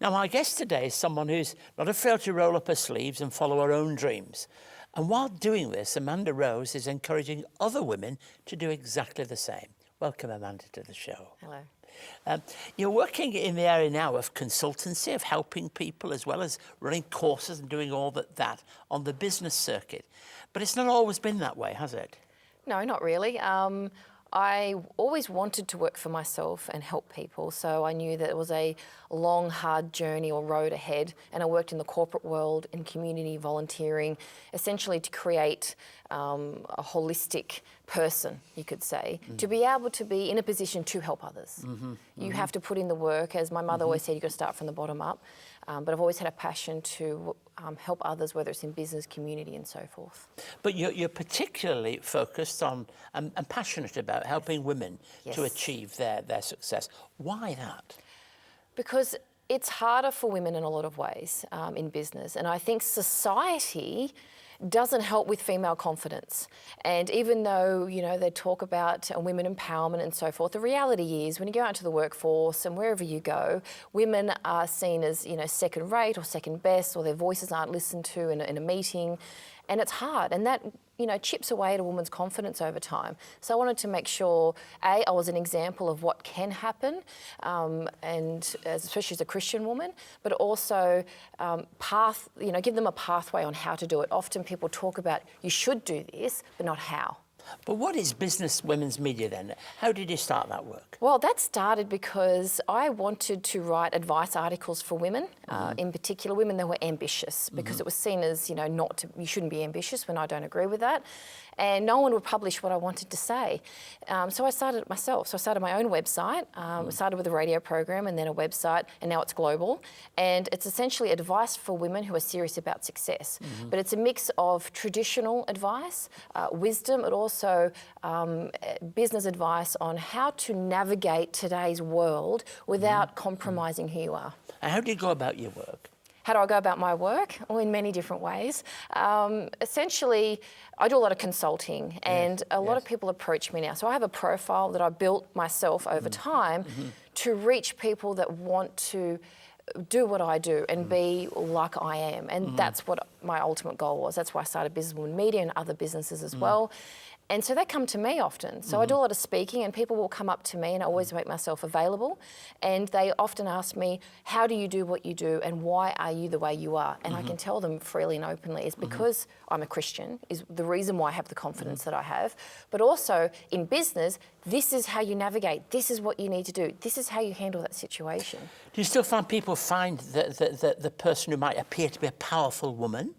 Now, my guest today is someone who's not afraid to roll up her sleeves and follow her own dreams. And while doing this, Amanda Rose is encouraging other women to do exactly the same. Welcome, Amanda, to the show. Hello. You're working in the area now of consultancy, of helping people, as well as running courses and doing all that on the business circuit. But it's not always been that way, has it? No, not really. I always wanted to work for myself and help people, so I knew that it was a long, hard journey or road ahead, and I worked in the corporate world, in community volunteering, essentially to create a holistic person, you could say, to be able to be in a position to help others. You have to put in the work. As my mother always said, you've got to start from the bottom up. But I've always had a passion to help others, whether it's in business, community and so forth. But you're particularly focused on and passionate about helping women to achieve their success. Why that? Because it's harder for women in a lot of ways in business. And I think society doesn't help with female confidence. And even though, you know, they talk about women empowerment and so forth, the reality is when you go out into the workforce and wherever you go, women are seen as, you know, second rate or second best, or their voices aren't listened to in a meeting. And it's hard. And that, you know, chips away at a woman's confidence over time. So I wanted to make sure, I was an example of what can happen, and especially as a Christian woman, but also give them a pathway on how to do it. Often people talk about you should do this, but not how. But what is Business Women's Media then? How did you start that work? Well, that started because I wanted to write advice articles for women, in particular women that were ambitious, because it was seen as, you know, you shouldn't be ambitious, when I don't agree with that. And no one would publish what I wanted to say. So I started it myself. So I started my own website. I started with a radio program and then a website, and now it's global. And it's essentially advice for women who are serious about success. But it's a mix of traditional advice, wisdom, but also business advice on how to navigate today's world without compromising who you are. And how do you go about your work? How do I go about my work? Well, in many different ways. Essentially, I do a lot of consulting, and a lot of people approach me now. So I have a profile that I built myself over time to reach people that want to do what I do and be like I am. And that's what my ultimate goal was. That's why I started Business Women Media and other businesses as well. And so they come to me often. So I do a lot of speaking, and people will come up to me, and I always make myself available. And they often ask me, how do you do what you do, and why are you the way you are? And I can tell them freely and openly, is because I'm a Christian, is the reason why I have the confidence that I have. But also in business, this is how you navigate. This is what you need to do. This is how you handle that situation. Do you still find people find the person who might appear to be a powerful woman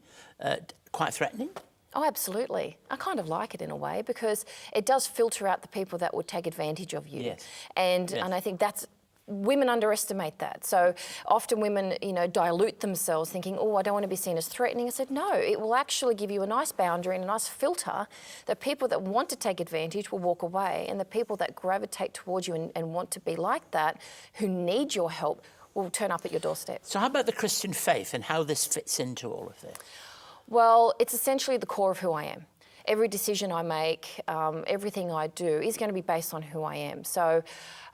quite threatening? Oh, absolutely. I kind of like it in a way, because it does filter out the people that would take advantage of you. And I think women underestimate that. So often women, you know, dilute themselves thinking, oh, I don't want to be seen as threatening. I said, no, it will actually give you a nice boundary and a nice filter that people that want to take advantage will walk away, and the people that gravitate towards you and want to be like that, who need your help, will turn up at your doorstep. So how about the Christian faith and how this fits into all of this? Well, it's essentially the core of who I am. Every decision I make, everything I do is going to be based on who I am. So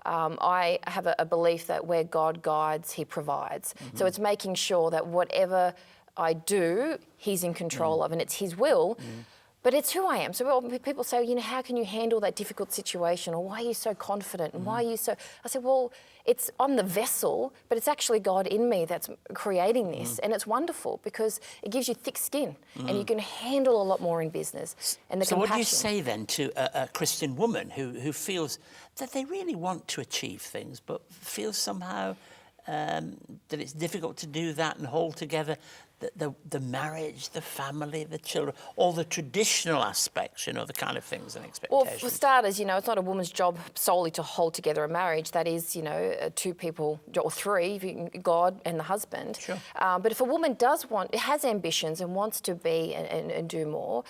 I have a belief that where God guides, He provides. So it's making sure that whatever I do, He's in control of, and it's His will. But it's who I am. So people say, you know, how can you handle that difficult situation? Or why are you so confident? And why are you so... I said, well, I'm the vessel, but it's actually God in me that's creating this. And it's wonderful because it gives you thick skin and you can handle a lot more in business. And so what do you say then to a Christian woman who feels that they really want to achieve things, but feels somehow that it's difficult to do that and hold together the marriage, the family, the children, all the traditional aspects, you know, the kind of things and expectations? Well, for starters, you know, it's not a woman's job solely to hold together a marriage. That is, you know, two people, or three, God and the husband. Sure. But if a woman has ambitions and wants to be and do more,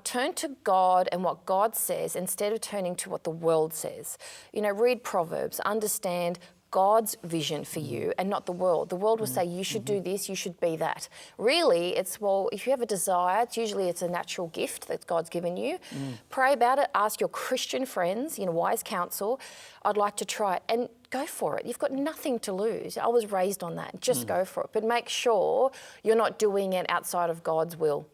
turn to God and what God says instead of turning to what the world says. You know, read Proverbs, understand God's vision for you and not the world. The world will say, you should do this, you should be that. Really, it's, well, if you have a desire, it's a natural gift that God's given you. Pray about it, ask your Christian friends, you know, wise counsel, I'd like to try it. And go for it. You've got nothing to lose. I was raised on that. Just go for it. But make sure you're not doing it outside of God's will.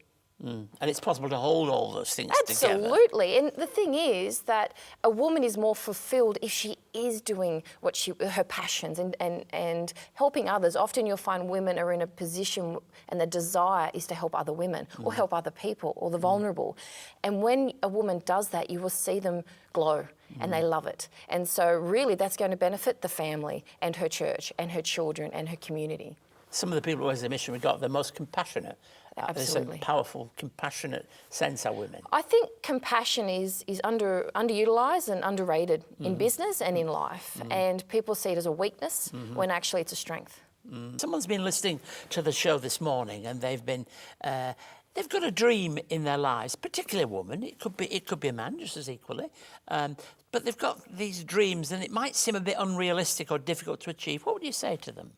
And it's possible to hold all those things together. Absolutely. And the thing is that a woman is more fulfilled if she is doing her passions and helping others. Often you'll find women are in a position and the desire is to help other women or help other people or the vulnerable. And when a woman does that, you will see them glow and they love it. And so really that's going to benefit the family and her church and her children and her community. Some of the people at Wesley Mission we got the most compassionate. Absolutely. There's a powerful, compassionate sense of women. I think compassion is underutilised and underrated in business and in life. And people see it as a weakness when actually it's a strength. Someone's been listening to the show this morning and they've got a dream in their lives, particularly a woman. It could be a man just as equally. But they've got these dreams and it might seem a bit unrealistic or difficult to achieve. What would you say to them?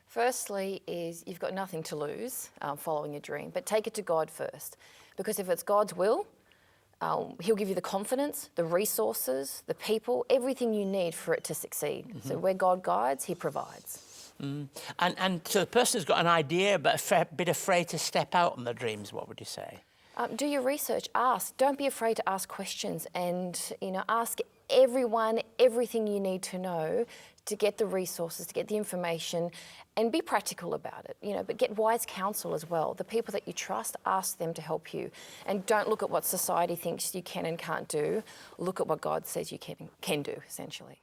Firstly is you've got nothing to lose following a dream, but take it to God first. Because if it's God's will, He'll give you the confidence, the resources, the people, everything you need for it to succeed. So where God guides, He provides. And so the person who's got an idea but a bit afraid to step out on their dreams, what would you say? Do your research, ask. Don't be afraid to ask questions and ask everyone everything you need to know to get the resources, to get the information, and be practical about it, but get wise counsel as well. The people that you trust, ask them to help you. And don't look at what society thinks you can and can't do. Look at what God says you can do, essentially.